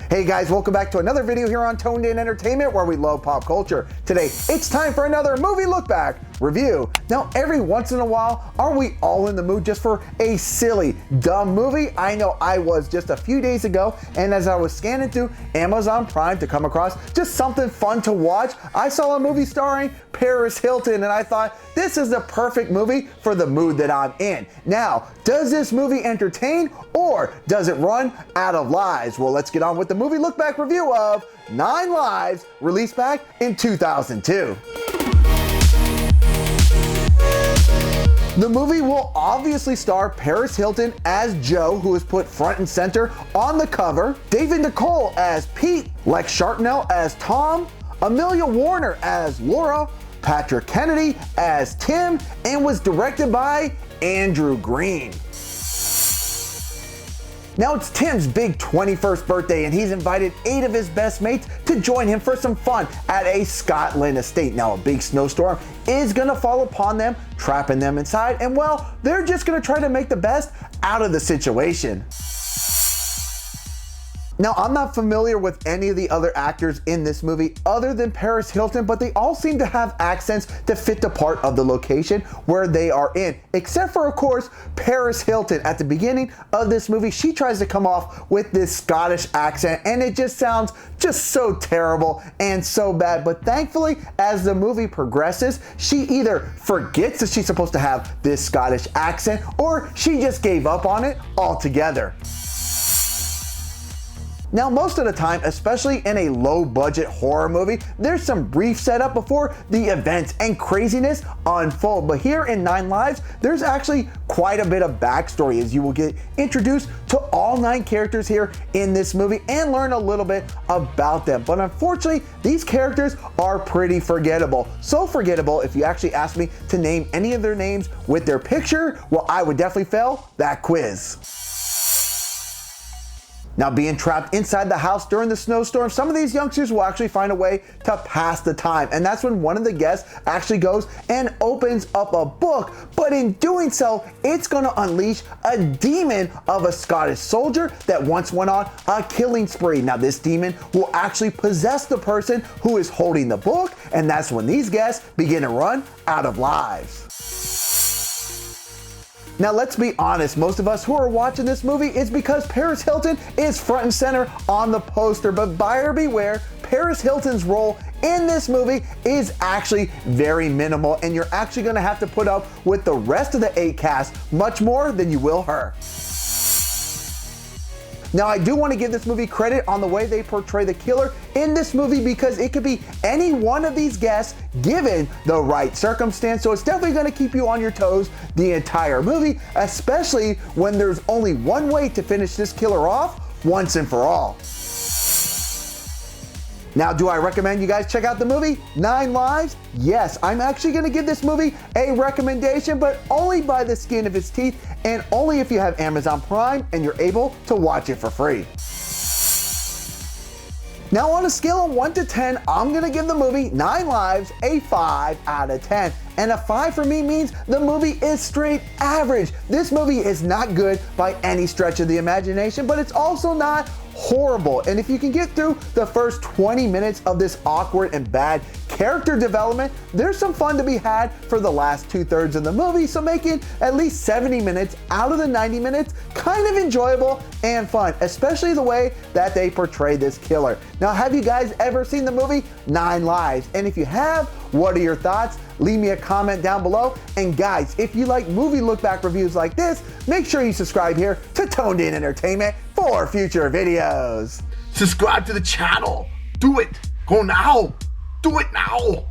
Hey guys, welcome back to another video here on Toned In Entertainment, where we love pop culture. Today, it's time for another movie look back review. Now, every once in a while, aren't we all in the mood just for a silly, dumb movie? I know I was just a few days ago, and as I was scanning through Amazon Prime to come across just something fun to watch, I saw a movie starring Paris Hilton, and I thought, this is the perfect movie for the mood that I'm in. Now, does this movie entertain, or does it run out of lives? Well, let's get on with the movie look back review of 9 Lives, released back in 2002. The movie will obviously star Paris Hilton as Joe, who is put front and center on the cover, David Nicolle as Pete, Lex Sharpnel as Tom, Amelia Warner as Laura, Patrick Kennedy as Tim, and was directed by Andrew Green. Now it's Tim's big 21st birthday, and he's invited 8 of his best mates to join him for some fun at a Scotland estate. Now a big snowstorm is gonna fall upon them, trapping them inside, and well, they're just gonna try to make the best out of the situation. Now, I'm not familiar with any of the other actors in this movie other than Paris Hilton, but they all seem to have accents to fit the part of the location where they are in. Except for, of course, Paris Hilton. At the beginning of this movie, she tries to come off with this Scottish accent, and it just sounds just so terrible and so bad. But thankfully, as the movie progresses, she either forgets that she's supposed to have this Scottish accent, or she just gave up on it altogether. Now, most of the time, especially in a low-budget horror movie, there's some brief setup before the events and craziness unfold. But here in 9 Lives, there's actually quite a bit of backstory, as you will get introduced to all 9 characters here in this movie and learn a little bit about them. But unfortunately, these characters are pretty forgettable. So forgettable, if you actually ask me to name any of their names with their picture, well, I would definitely fail that quiz. Now, being trapped inside the house during the snowstorm, some of these youngsters will actually find a way to pass the time. And that's when one of the guests actually goes and opens up a book. But in doing so, it's gonna unleash a demon of a Scottish soldier that once went on a killing spree. Now, this demon will actually possess the person who is holding the book. And that's when these guests begin to run out of lives. Now, let's be honest, most of us who are watching this movie is because Paris Hilton is front and center on the poster, but buyer beware, Paris Hilton's role in this movie is actually very minimal, and you're actually gonna have to put up with the rest of the 8 cast much more than you will her. Now, I do want to give this movie credit on the way they portray the killer in this movie, because it could be any one of these guests given the right circumstance. So it's definitely going to keep you on your toes the entire movie, especially when there's only one way to finish this killer off once and for all. Now, do I recommend you guys check out the movie 9 Lives? Yes, I'm actually going to give this movie a recommendation, but only by the skin of its teeth, and only if you have Amazon Prime and you're able to watch it for free. Now, on a scale of 1 to 10, I'm gonna give the movie 9 Lives a 5 out of 10. And a 5 for me means the movie is straight average. This movie is not good by any stretch of the imagination, but it's also not horrible. And if you can get through the first 20 minutes of this awkward and bad character development, there's some fun to be had for the last 2/3 of the movie, so making at least 70 minutes out of the 90 minutes kind of enjoyable and fun, especially the way that they portray this killer. Now, have you guys ever seen the movie 9 Lives? And if you have, what are your thoughts? Leave me a comment down below. And guys, if you like movie look back reviews like this, make sure you subscribe here to Toned In Entertainment for future videos. Subscribe to the channel. Do it. Go now. Do it now.